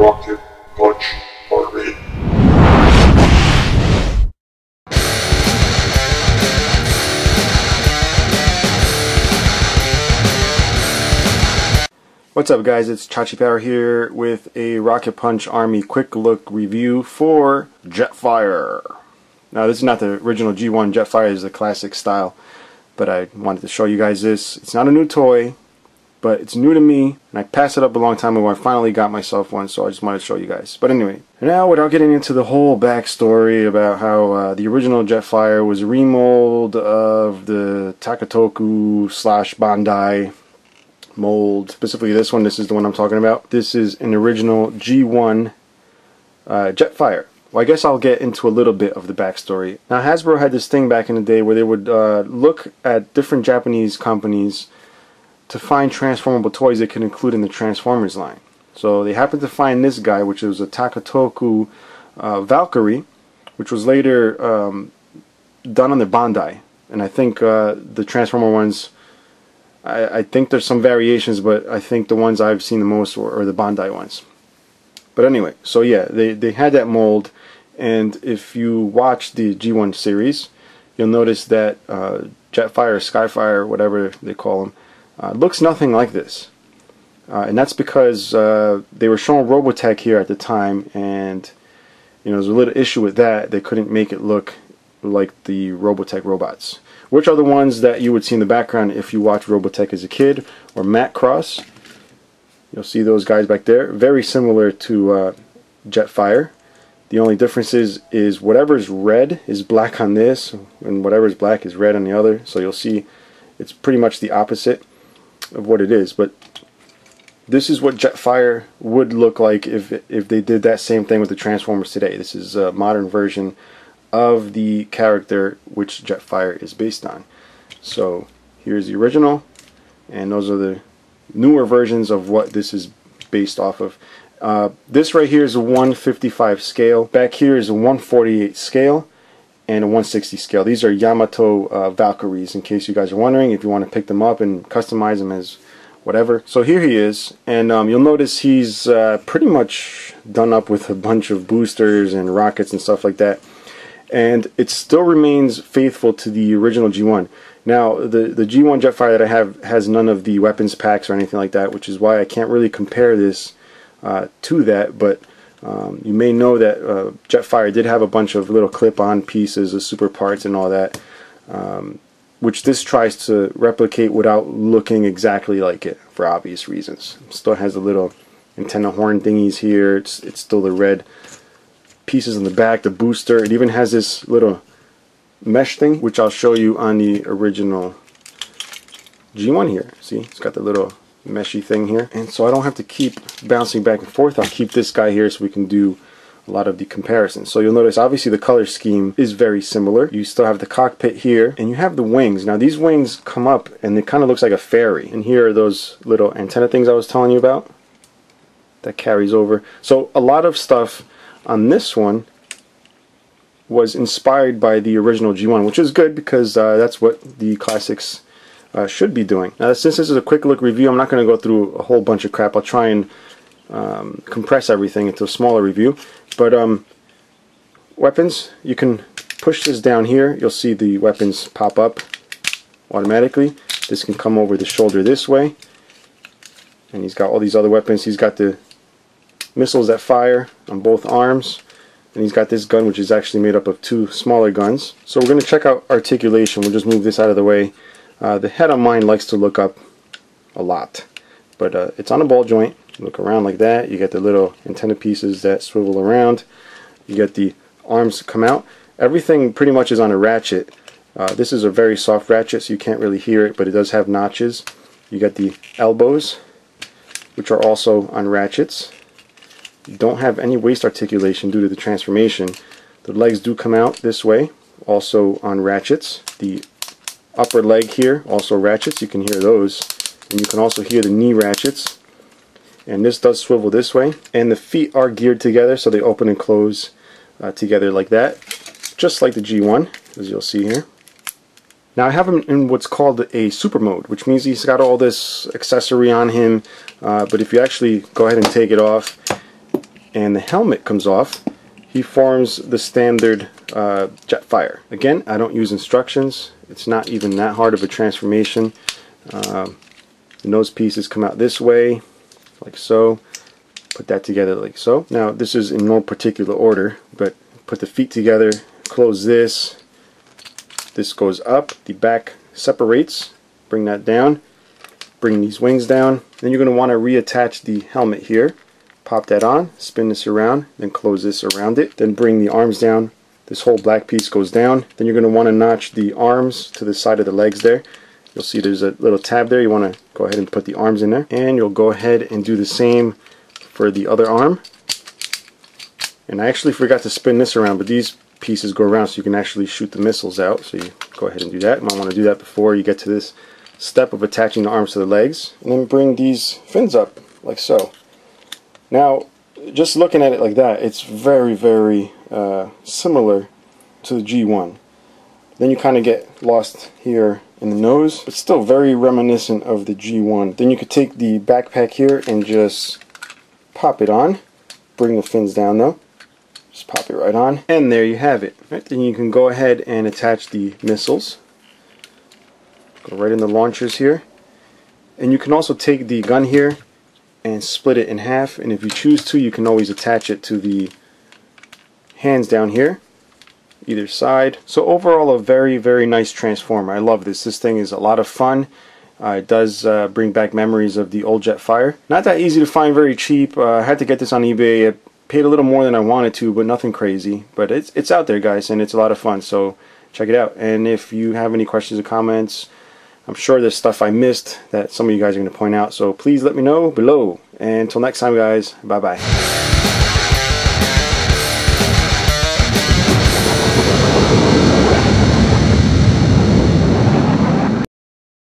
Rocket Punch Army. What's up guys, it's Jetfire here with a Rocket Punch Army quick look review for Jetfire. Now this is not the original G1, Jetfire is the classic style, but I wanted to show you guys this. It's not a new toy, but it's new to me, and I passed it up a long time ago. I finally got myself one, so I just wanted to show you guys. But anyway, now without getting into the whole backstory about how the original Jetfire was a remold of the Takatoku / Bandai mold, specifically this one. This is the one I'm talking about. This is an original G1 Jetfire. Well, I guess I'll get into a little bit of the backstory. Now, Hasbro had this thing back in the day where they would look at different Japanese companies to find transformable toys they could include in the Transformers line. So they happened to find this guy, which was a Takatoku Valkyrie, which was later done on the Bandai. And I think the Transformer ones, I think there's some variations, but I think the ones I've seen the most are the Bandai ones. But anyway, so yeah, they had that mold, and if you watch the G1 series, you'll notice that Jetfire, Skyfire, whatever they call them, looks nothing like this. And that's because they were showing Robotech here at the time, and there's a little issue with that. They couldn't make it look like the Robotech robots, which are the ones that you would see in the background if you watch Robotech as a kid, or Macross. You'll see those guys back there, very similar to Jetfire. The only difference is whatever's red is black on this, and whatever's black is red on the other. So you'll see it's pretty much the opposite of what it is. But this is what Jetfire would look like if they did that same thing with the Transformers today. This is a modern version of the character which Jetfire is based on. So here's the original, and those are the newer versions of what this is based off of. This right here is a 155 scale. Back here is a 148 scale and a 160 scale. These are Yamato Valkyries, in case you guys are wondering, if you want to pick them up and customize them as whatever. So here he is, and you'll notice he's pretty much done up with a bunch of boosters and rockets and stuff like that. And it still remains faithful to the original G1. Now, the G1 Jetfire that I have has none of the weapons packs or anything like that, which is why I can't really compare this to that. But you may know that Jetfire did have a bunch of little clip-on pieces of super parts and all that, which this tries to replicate without looking exactly like it, for obvious reasons. It still has the little antenna horn thingies here. It's still the red pieces in the back, the booster. It even has this little mesh thing, which I'll show you on the original G1 here. See, it's got the little meshy thing here, and so I don't have to keep bouncing back and forth. I'll keep this guy here so we can do a lot of the comparisons. So you'll notice obviously the color scheme is very similar. You still have the cockpit here, and you have the wings. Now these wings come up and it kind of looks like a fairy, and here are those little antenna things I was telling you about that carries over. So a lot of stuff on this one was inspired by the original G1, which is good because that's what the classics should be doing. Now, since this is a quick look review, I'm not going to go through a whole bunch of crap. I'll try and compress everything into a smaller review. But weapons, you can push this down here. You'll see the weapons pop up automatically. This can come over the shoulder this way, and he's got all these other weapons. He's got the missiles that fire on both arms, and he's got this gun, which is actually made up of two smaller guns. So we're going to check out articulation. We'll just move this out of the way. The head on mine likes to look up a lot, but it's on a ball joint. Look around like that. You get the little antenna pieces that swivel around. You get the arms come out. Everything pretty much is on a ratchet. This is a very soft ratchet, so you can't really hear it, but it does have notches. You got the elbows, which are also on ratchets. You don't have any waist articulation due to the transformation. The legs do come out this way, also on ratchets. The upper leg here, also ratchets. You can hear those, and you can also hear the knee ratchets. And this does swivel this way. And the feet are geared together, so they open and close together like that, just like the G1, as you'll see here. Now I have him in what's called a super mode, which means he's got all this accessory on him, but if you actually go ahead and take it off, and the helmet comes off, he forms the standard Jetfire. Again, I don't use instructions. It's not even that hard of a transformation. The nose pieces come out this way, like so. Put that together like so. Now this is in no particular order, but put the feet together, close this. This goes up, the back separates, bring that down, bring these wings down. Then you're going to want to reattach the helmet here. Pop that on, spin this around, then close this around it. Then bring the arms down. This whole black piece goes down. Then you're going to want to notch the arms to the side of the legs there. You'll see there's a little tab there. You want to go ahead and put the arms in there. And you'll go ahead and do the same for the other arm. And I actually forgot to spin this around, but these pieces go around so you can actually shoot the missiles out. So you go ahead and do that. You might want to do that before you get to this step of attaching the arms to the legs. And then bring these fins up like so. Now, just looking at it like that, it's very, very similar to the G1. Then you kind of get lost here in the nose, but still very reminiscent of the G1. Then you could take the backpack here and just pop it on. Bring the fins down though. Just pop it right on. And there you have it. Right, then you can go ahead and attach the missiles. Go right in the launchers here. And you can also take the gun here and split it in half, and if you choose to, you can always attach it to the hands down here, either side. So overall, a very, very nice transformer. I love this. This thing is a lot of fun. It does bring back memories of the old Jetfire. Not that easy to find, very cheap. I had to get this on eBay. I paid a little more than I wanted to, but nothing crazy. But it's out there, guys, and it's a lot of fun, so check it out. And if you have any questions or comments, I'm sure there's stuff I missed that some of you guys are going to point out, so please let me know below. And until next time, guys, bye-bye.